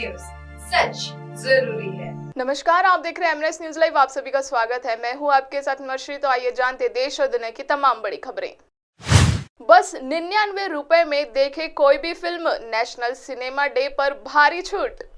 News, सच जरूरी है। नमस्कार, आप देख रहे हैं एमएनएस न्यूज लाइव। आप सभी का स्वागत है। मैं हूं आपके साथ मर्शी। तो आइए जानते देश और दुनिया की तमाम बड़ी खबरें। बस 99 रुपए में देखे कोई भी फिल्म, नेशनल सिनेमा डे पर भारी छूट।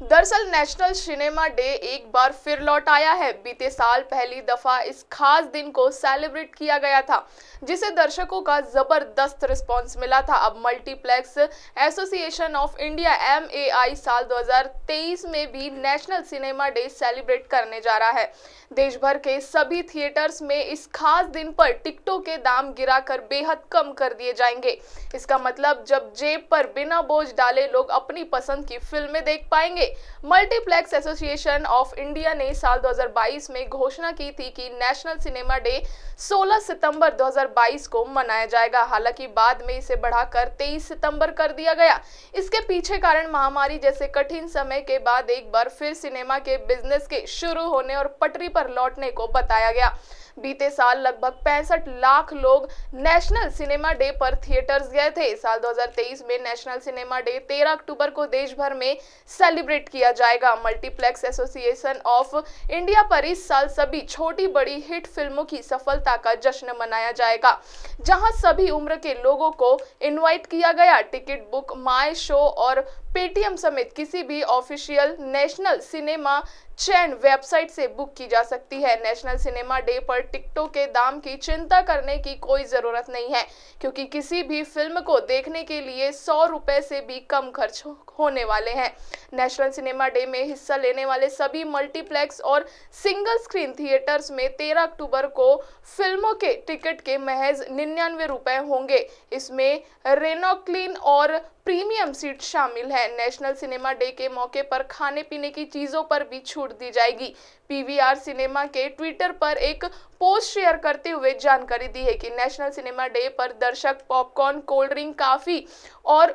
दरअसल नेशनल सिनेमा डे एक बार फिर लौट आया है। बीते साल पहली दफा इस खास दिन को सेलिब्रेट किया गया था, जिसे दर्शकों का जबरदस्त रिस्पांस मिला था। अब multiplex association of India MAI साल 2023 में भी नेशनल सिनेमा डे सेलिब्रेट करने जा रहा है। देश भर के सभी थिएटर्स में इस खास दिन पर टिकटों के दाम गिराकर बेहद कम कर दिए जाएंगे। इसका मतलब जब जेब पर बिना बोझ डाले लोग अपनी पसंद की फिल्में देख पाएंगे। मल्टीप्लेक्स एसोसिएशन ऑफ इंडिया ने साल 2022 में घोषणा की थी कि नेशनल सिनेमा डे 16 सितंबर 2022 को मनाया जाएगा। हालांकि बाद में इसे बढ़ाकर 23 सितंबर कर दिया गया। इसके पीछे कारण महामारी जैसे कठिन समय के बाद एक बार फिर सिनेमा के बिजनेस के शुरू होने और पटरी पर लौटने को बताया गया। बीते साल लगभग 65 लाख लोग नेशनल सिनेमा डे पर थिएटर्स गए थे। साल 2023 में नेशनल सिनेमा डे 13 अक्टूबर को देश भर में सेलिब्रेट किया जाएगा। मल्टीप्लेक्स एसोसिएशन ऑफ इंडिया पर इस साल सभी छोटी बड़ी हिट फिल्मों की सफलता का जश्न मनाया जाएगा, जहां सभी उम्र के लोगों को इनवाइट किया गया। टिकट बुक माई शो और पेटीएम समेत किसी भी ऑफिशियल नेशनल सिनेमा चैन वेबसाइट से बुक की जा सकती है। नेशनल सिनेमा डे पर टिकटों के दाम की चिंता करने की कोई जरूरत नहीं है, क्योंकि किसी भी फिल्म को देखने के लिए 100 रुपए से भी कम खर्च होने वाले हैं। नेशनल सिनेमा डे में हिस्सा लेने वाले सभी मल्टीप्लेक्स और सिंगल स्क्रीन थिएटर्स में 13 अक्टूबर को फिल्मों के टिकट के महज 99 रुपए होंगे। इसमें रेनोक्लीन और प्रीमियम सीट शामिल है। नेशनल सिनेमा डे के मौके पर खाने पीने की चीजों पर भी छूट दी जाएगी। PVR सिनेमा के ट्विटर पर एक पोस्ट शेयर करते हुए जानकारी दी है कि नेशनल सिनेमा डे पर दर्शक पॉपकॉर्न, कोल्ड ड्रिंक, काफी और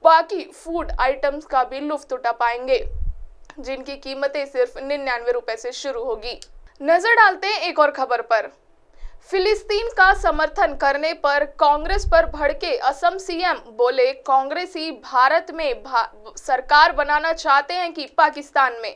बाकी फूड आइटम्स का भी लुत्फ उठा पाएंगे, जिनकी कीमतें सिर्फ 99 रुपए से शुरू होगी। नजर डालते हैं एक और खबर पर। फिलिस्तीन का समर्थन करने पर कांग्रेस पर भड़के असम CM, बोले कांग्रेसी भारत में सरकार बनाना चाहते हैं कि पाकिस्तान में।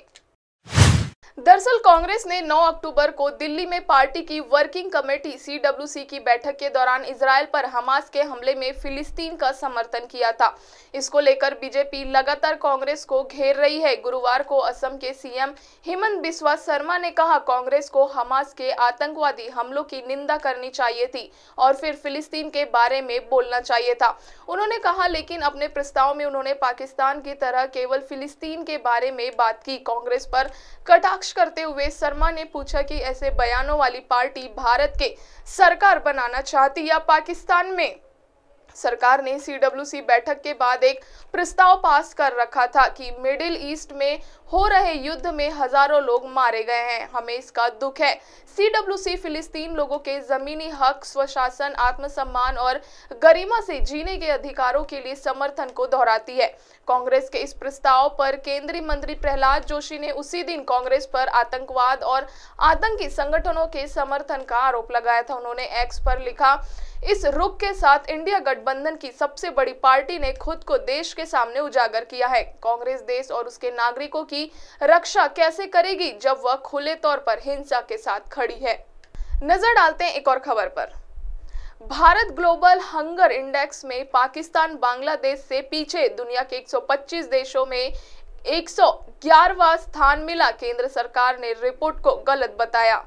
दरअसल कांग्रेस ने 9 अक्टूबर को दिल्ली में पार्टी की वर्किंग कमेटी CWC की बैठक के दौरान इजराइल पर हमास के हमले में फिलिस्तीन का समर्थन किया था। इसको लेकर बीजेपी लगातार कांग्रेस को घेर रही है। गुरुवार को असम के CM हेमंत बिस्वा शर्मा ने कहा, कांग्रेस को हमास के आतंकवादी हमलों की निंदा करनी चाहिए थी और फिर फिलिस्तीन के बारे में बोलना चाहिए था। उन्होंने कहा, लेकिन अपने प्रस्ताव में उन्होंने पाकिस्तान की तरह केवल फिलिस्तीन के बारे में बात की। कांग्रेस पर कटाक्ष करते हुए शर्मा ने पूछा कि ऐसे बयानों वाली पार्टी भारत के सरकार बनाना चाहती या पाकिस्तान में। सरकार ने CWC बैठक के बाद एक प्रस्ताव पास कर रखा था कि मिडिल ईस्ट में हो रहे युद्ध में हजारों लोग मारे गए हैं। हमें इसका दुख है। CWC फिलिस्तीन लोगों के जमीनी हक, स्वशासन, आत्मसम्मान और गरिमा से जीने के अधिकारों के लिए समर्थन को दोहराती है। कांग्रेस के इस प्रस्ताव पर केंद्रीय मंत्री प्रहलाद जोशी ने उसी दिन कांग्रेस पर आतंकवाद और आतंकी संगठनों के समर्थन का आरोप लगाया था। उन्होंने X पर लिखा, इस रुख के साथ इंडिया गठबंधन की सबसे बड़ी पार्टी ने खुद को देश के सामने उजागर किया है। कांग्रेस देश और उसके नागरिकों की रक्षा कैसे करेगी जब वह खुले तौर पर हिंसा के साथ खड़ी है। नजर डालते हैं एक और खबर पर। भारत ग्लोबल हंगर इंडेक्स में पाकिस्तान बांग्लादेश से पीछे, दुनिया के 125 देशों में 111वां स्थान मिला। केंद्र सरकार ने रिपोर्ट को गलत बताया।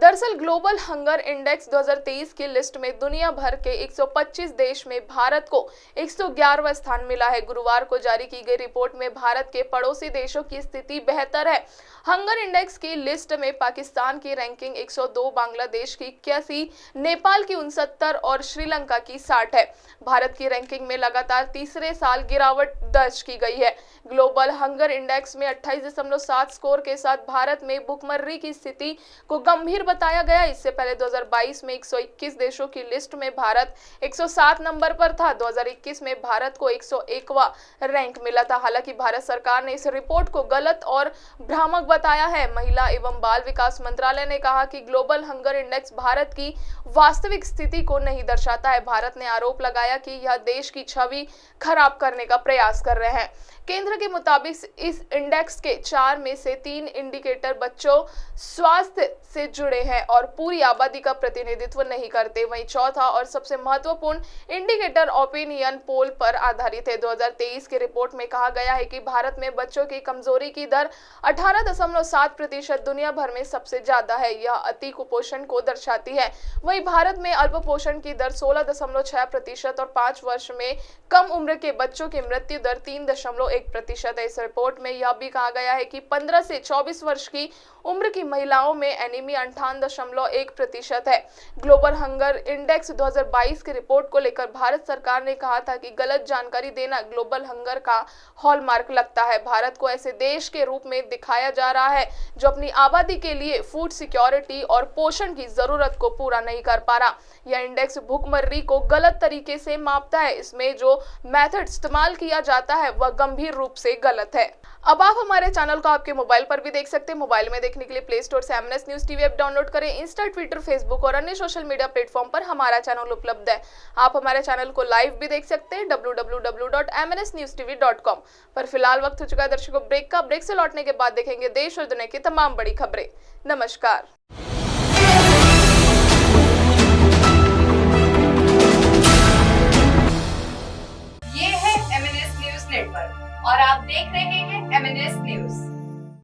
दरअसल ग्लोबल हंगर इंडेक्स 2023 की लिस्ट में दुनिया भर के 125 देश में भारत को 111वां स्थान मिला है। गुरुवार को जारी की गई रिपोर्ट में भारत के पड़ोसी देशों की स्थिति बेहतर है। हंगर इंडेक्स की लिस्ट में पाकिस्तान की रैंकिंग 102, बांग्लादेश की 81, नेपाल की 69 और श्रीलंका की 60 है। भारत की रैंकिंग में लगातार तीसरे साल गिरावट दर्ज की गई है। ग्लोबल हंगर इंडेक्स में 28.7 स्कोर के साथ भारत में भूखमरी की स्थिति को गंभीर बताया गया। इससे पहले 2022 में 121 देशों की लिस्ट में भारत 107 नंबर पर था। 2021 में भारत को 101वां रैंक मिला था। हालांकि भारत सरकार ने इस रिपोर्ट को गलत और भ्रामक बताया है। महिला एवं बाल विकास मंत्रालय ने कहा कि ग्लोबल हंगर इंडेक्स भारत की वास्तविक स्थिति को नहीं दर्शाता है। भारत ने आरोप लगाया कि यह देश की छवि खराब करने का प्रयास कर रहे हैं। केंद्र के मुताबिक इस इंडेक्स के 4 में से 3 इंडिकेटर बच्चों स्वास्थ्य से जुड़े हैं और पूरी आबादी का प्रतिनिधित्व नहीं करते। वहीं चौथा और सबसे महत्वपूर्ण इंडिकेटर ओपिनियन पोल पर आधारित है। 2023 की रिपोर्ट में कहा गया है कि भारत में बच्चों की कमजोरी की दर 18.7% दुनिया भर में सबसे ज्यादा है। यह अति कुपोषण को दर्शाती है। वहीं भारत में अल्प पोषण की दर 16.6% और 5 वर्ष में कम उम्र के बच्चों की मृत्यु दर 3.1% है। इस रिपोर्ट में यह भी कहा गया है कि 15 से 24 वर्ष की उम्र की महिलाओं में एनीमिया 58.1% है। ग्लोबल हंगर इंडेक्स 2022 की रिपोर्ट को लेकर भारत सरकार ने कहा था कि गलत जानकारी देना ग्लोबल हंगर का हॉलमार्क लगता है। भारत को ऐसे देश के रूप में दिखाया जा रहा है जो अपनी आबादी के लिए फूड सिक्योरिटी और पोषण की जरूरत को पूरा नहीं कर पा रहा। यह इंडेक्स भूखमरी को गलत तरीके से मापता है। इसमें जो मेथड इस्तेमाल किया जाता है वह गंभीर रूप से गलत है। अब आप हमारे चैनल को आपके मोबाइल पर भी देख सकते हैं। मोबाइल में देखने के लिए प्ले स्टोर से MNS news TV app download करें। इंस्टा, ट्विटर, फेसबुक और अन्य सोशल मीडिया प्लेटफॉर्म पर हमारा चैनल उपलब्ध है। आप हमारे चैनल को लाइव भी देख सकते हैं www.mnsnewstv.com पर। फिलहाल वक्त हो चुका है दर्शकों ब्रेक का। ब्रेक से लौटने के बाद देखेंगे देश और दुनिया की तमाम बड़ी खबरें। नमस्कार।